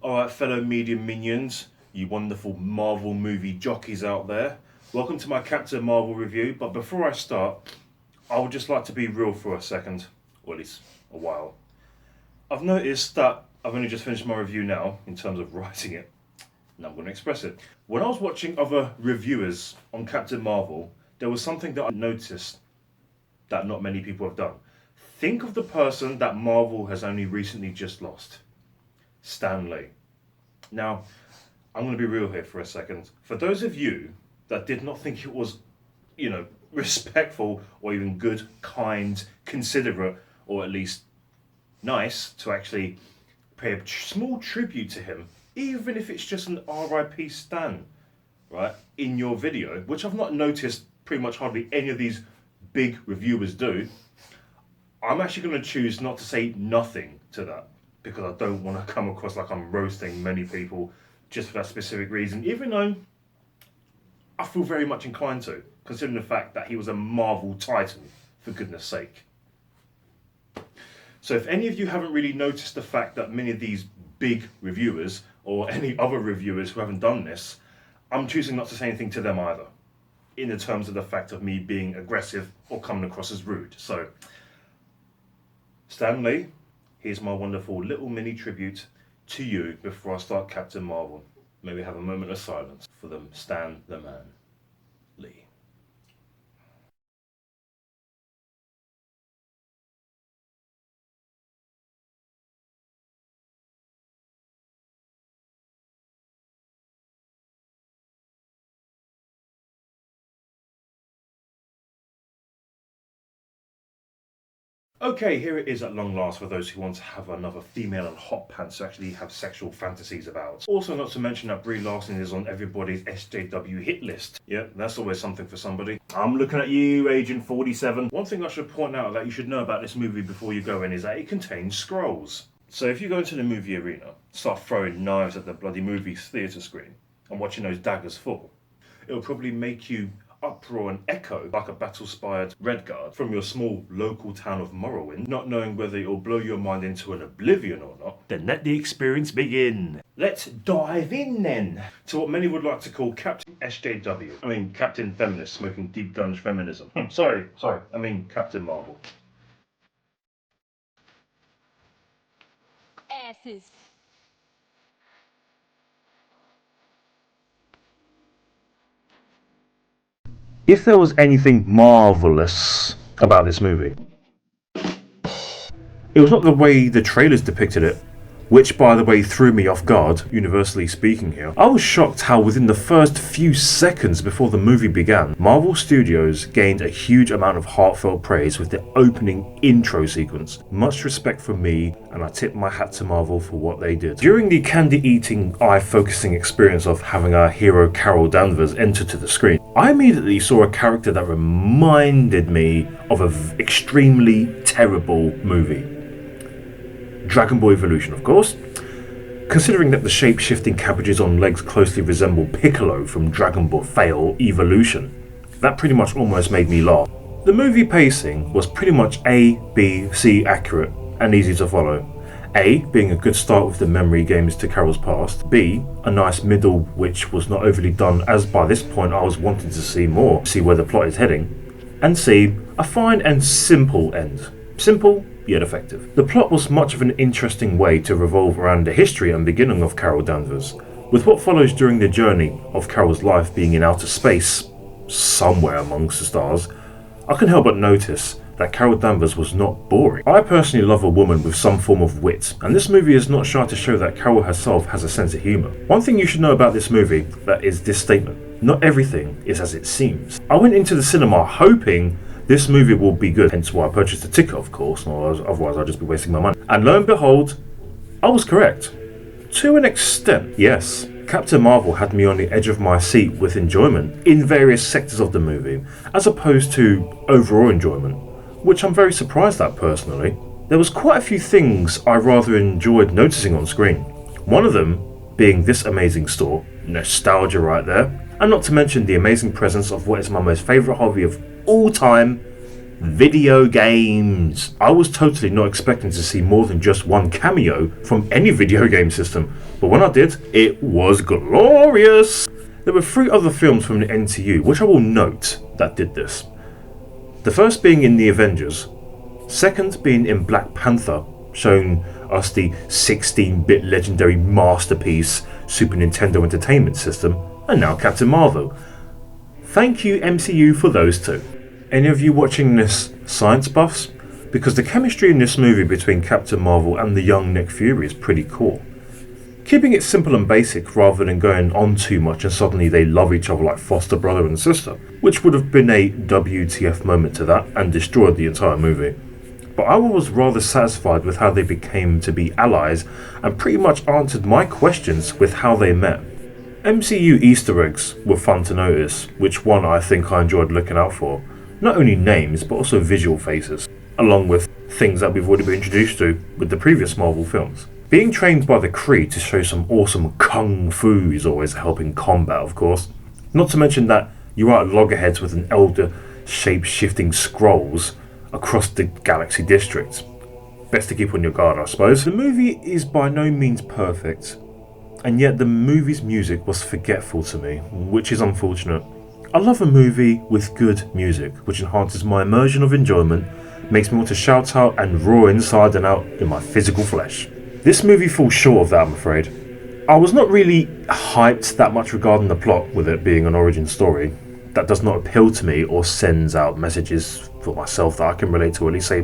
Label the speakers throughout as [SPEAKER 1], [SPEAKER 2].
[SPEAKER 1] Alright, fellow media minions, you wonderful Marvel movie jockeys out there. Welcome to my Captain Marvel review, but before I start, I would just like to be real for a second, or at least a while. I've noticed that I've only just finished my review now, in terms of writing it, and I'm going to express it. When I was watching other reviewers on Captain Marvel, there was something that I noticed that not many people have done. Think of the person that Marvel has only recently just lost. Stan Lee. Now, I'm going to be real here for a second. For those of you that did not think it was, respectful or even good, kind, considerate, or at least nice to actually pay a small tribute to him, even if it's just an RIP Stan, right, in your video, which I've not noticed pretty much hardly any of these big reviewers do, I'm actually going to choose not to say nothing to that, because I don't want to come across like I'm roasting many people just for that specific reason, even though I feel very much inclined to, considering the fact that he was a Marvel Titan, for goodness sake. So if any of you haven't really noticed the fact that many of these big reviewers, or any other reviewers who haven't done this, I'm choosing not to say anything to them either, in the terms of the fact of me being aggressive or coming across as rude. So, Stan Lee, here's my wonderful little mini tribute to you before I start Captain Marvel. May we have a moment of silence for them, Stan the Man Lee. Okay, here it is at long last for those who want to have another female and hot pants to actually have sexual fantasies about. Also, not to mention that Brie Larson is on everybody's SJW hit list. Yeah, that's always something for somebody. I'm looking at you, Agent 47. One thing I should point out that you should know about this movie before you go in is that it contains scrolls. So if you go into the movie arena, start throwing knives at the bloody movie theatre screen and watching those daggers fall, it'll probably make you uproar and echo like a battle-spired Redguard from your small local town of Morrowind, not knowing whether it'll blow your mind into an oblivion or not. Then let the experience begin. Let's dive in then to what many would like to call Captain SJW. I mean Captain Feminist, smoking deep gunge feminism. Sorry, I mean Captain Marvel.
[SPEAKER 2] Asses.
[SPEAKER 1] If there was anything marvellous about this movie, it was not the way the trailers depicted it, which by the way threw me off guard, universally speaking here. I was shocked how within the first few seconds before the movie began, Marvel Studios gained a huge amount of heartfelt praise with the opening intro sequence. Much respect from me, and I tip my hat to Marvel for what they did. During the candy-eating, eye-focusing experience of having our hero Carol Danvers enter to the screen, I immediately saw a character that reminded me of an extremely terrible movie. Dragon Ball Evolution, of course. Considering that the shape-shifting cabbages on legs closely resemble Piccolo from Dragon Ball Fail Evolution, that pretty much almost made me laugh. The movie pacing was pretty much A, B, C accurate and easy to follow. A, being a good start with the memory games to Carol's past. B, a nice middle which was not overly done, as by this point I was wanting to see more, see where the plot is heading. And C, a fine and simple end. Simple, yet effective. The plot was much of an interesting way to revolve around the history and beginning of Carol Danvers, with what follows during the journey of Carol's life being in outer space, somewhere amongst the stars. I can help but notice that Carol Danvers was not boring. I personally love a woman with some form of wit, and this movie is not shy to show that Carol herself has a sense of humour. One thing you should know about this movie, that is this statement: not everything is as it seems. I went into the cinema hoping this movie will be good, hence why I purchased a ticket, of course, otherwise I'd just be wasting my money. And lo and behold, I was correct. To an extent, yes. Captain Marvel had me on the edge of my seat with enjoyment in various sectors of the movie, as opposed to overall enjoyment, which I'm very surprised at personally. There was quite a few things I rather enjoyed noticing on screen. One of them being this amazing store, nostalgia right there, and not to mention the amazing presence of what is my most favourite hobby of all time, video games. I was totally not expecting to see more than just one cameo from any video game system, but when I did, it was glorious. There were 3 other films from the NCU, which I will note, that did this. The first being in The Avengers, second being in Black Panther, showing us the 16-bit legendary masterpiece Super Nintendo Entertainment System, and now Captain Marvel. Thank you MCU for those 2. Any of you watching this science buffs? Because the chemistry in this movie between Captain Marvel and the young Nick Fury is pretty cool. Keeping it simple and basic rather than going on too much and suddenly they love each other like foster brother and sister, which would have been a WTF moment to that and destroyed the entire movie. But I was rather satisfied with how they became to be allies and pretty much answered my questions with how they met. MCU Easter eggs were fun to notice, which one I think I enjoyed looking out for. Not only names, but also visual faces, along with things that we've already been introduced to with the previous Marvel films. Being trained by the Kree to show some awesome kung fu is always a help in combat, of course. Not to mention that you are at loggerheads with an elder shape-shifting Skrulls across the Galaxy District. Best to keep on your guard, I suppose. The movie is by no means perfect, and yet the movie's music was forgetful to me, which is unfortunate. I love a movie with good music, which enhances my immersion of enjoyment, makes me want to shout out and roar inside and out in my physical flesh. This movie falls short of that, I'm afraid. I was not really hyped that much regarding the plot, with it being an origin story that does not appeal to me or sends out messages for myself that I can relate to, or at least say,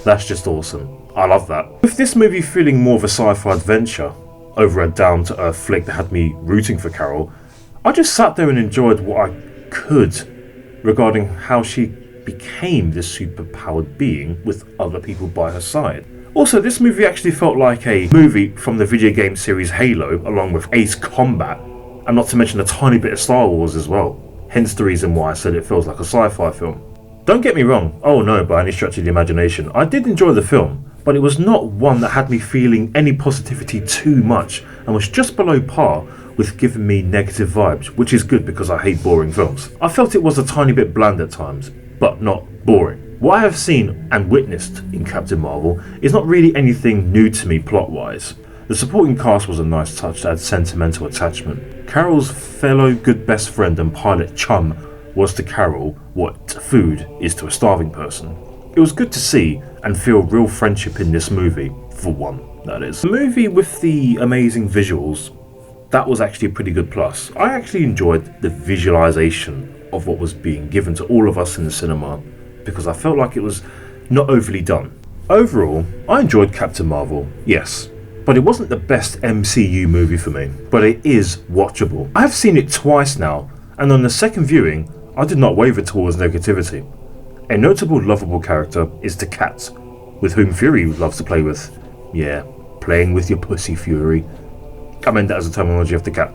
[SPEAKER 1] that's just awesome. I love that. With this movie feeling more of a sci-fi adventure over a down-to-earth flick that had me rooting for Carol, I just sat there and enjoyed what I could regarding how she became this super-powered being with other people by her side. Also, this movie actually felt like a movie from the video game series Halo, along with Ace Combat, and not to mention a tiny bit of Star Wars as well. Hence the reason why I said it feels like a sci-fi film. Don't get me wrong, oh no, by any stretch of the imagination, I did enjoy the film, but it was not one that had me feeling any positivity too much, and was just below par with giving me negative vibes, which is good because I hate boring films. I felt it was a tiny bit bland at times, but not boring. What I have seen and witnessed in Captain Marvel is not really anything new to me plot-wise. The supporting cast was a nice touch to add sentimental attachment. Carol's fellow good best friend and pilot chum was to Carol what food is to a starving person. It was good to see and feel real friendship in this movie, for one, that is. The movie with the amazing visuals, that was actually a pretty good plus. I actually enjoyed the visualization of what was being given to all of us in the cinema, because I felt like it was not overly done. Overall, I enjoyed Captain Marvel, yes, but it wasn't the best MCU movie for me, but it is watchable. I have seen it twice now, and on the second viewing, I did not waver towards negativity. A notable lovable character is the cat, with whom Fury loves to play with. Yeah, playing with your pussy, Fury. I meant that as a terminology of the cat.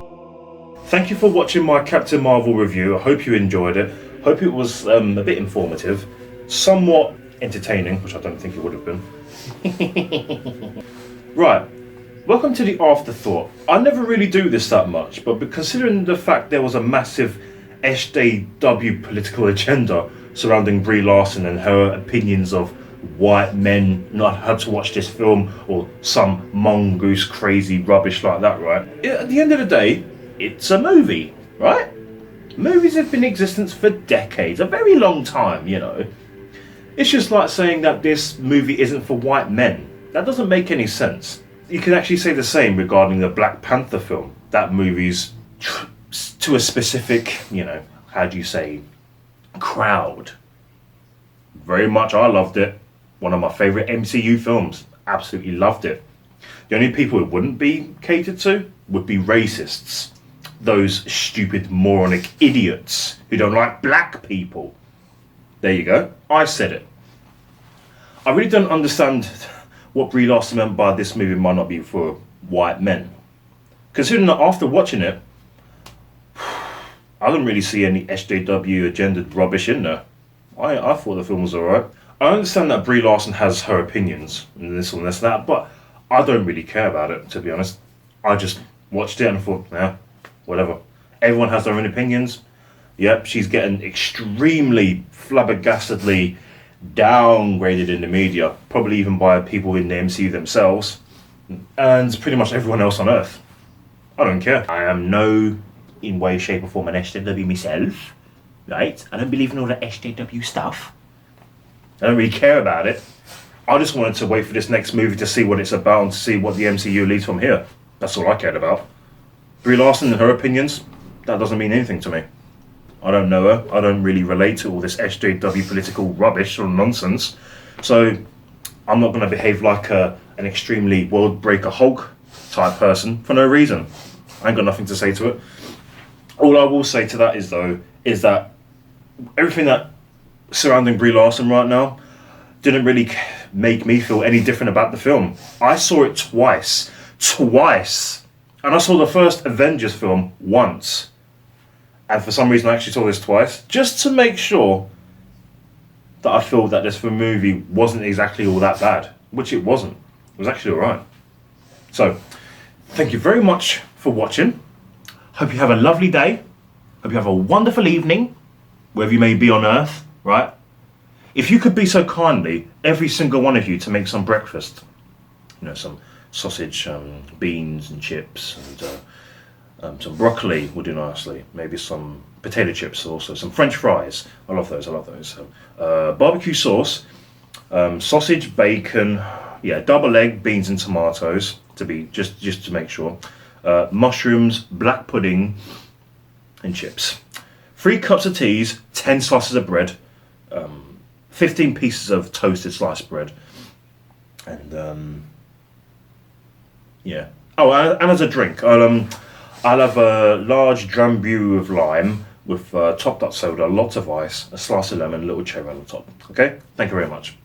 [SPEAKER 1] Thank you for watching my Captain Marvel review. I hope you enjoyed it. Hope it was a bit informative, somewhat entertaining, which I don't think it would have been. Right, welcome to the afterthought. I never really do this that much, but considering the fact there was a massive SJW political agenda surrounding Brie Larson and her opinions of white men not had to watch this film or some mongoose crazy rubbish like that, right? At the end of the day, it's a movie, right? Movies have been in existence for decades, a very long time, you know. It's just like saying that this movie isn't for white men. That doesn't make any sense. You can actually say the same regarding the Black Panther film. That movie's to a specific, you know, how do you say, crowd. Very much I loved it. One of my favourite MCU films. Absolutely loved it. The only people it wouldn't be catered to would be racists. Those stupid moronic idiots who don't like black people. There you go. I said it. I really don't understand what Brie Larson meant by this movie might not be for white men. Considering that after watching it, I didn't really see any SJW agenda rubbish in there. I thought the film was alright. I understand that Brie Larson has her opinions and this and this and that, but I don't really care about it, to be honest. I just watched it and thought, nah, whatever. Everyone has their own opinions. Yep, she's getting extremely flabbergastedly downgraded in the media, probably even by people in the MCU themselves, and pretty much everyone else on Earth. I don't care. I am no, in way, shape or form, an SJW myself, right? I don't believe in all the SJW stuff. I don't really care about it. I just wanted to wait for this next movie to see what it's about and to see what the MCU leads from here. That's all I cared about. Brie Larson and her opinions, that doesn't mean anything to me. I don't know her. I don't really relate to all this SJW political rubbish or nonsense. So I'm not going to behave like an extremely world breaker Hulk type person for no reason. I ain't got nothing to say to it. All I will say to that is that everything that surrounding Brie Larson right now didn't really make me feel any different about the film. I saw it twice. And I saw the first Avengers film once. And for some reason I actually saw this twice, just to make sure that I feel that this movie wasn't exactly all that bad, which it wasn't. It was actually alright. So, thank you very much for watching. Hope you have a lovely day. Hope you have a wonderful evening, wherever you may be on Earth, right? If you could be so kindly, every single one of you, to make some breakfast. You know, some sausage, beans and chips, and some broccoli would do nicely. Maybe some potato chips also, some French fries. I love those. Barbecue sauce, sausage, bacon, yeah, double egg, beans and tomatoes, to be just to make sure. Mushrooms, black pudding, and chips. 3 cups of teas, 10 slices of bread, 15 pieces of toasted sliced bread, and yeah. Oh, and as a drink, I'll have a large drambu of lime with topped up soda, lots of ice, a slice of lemon, a little cherry on the top. Okay? Thank you very much.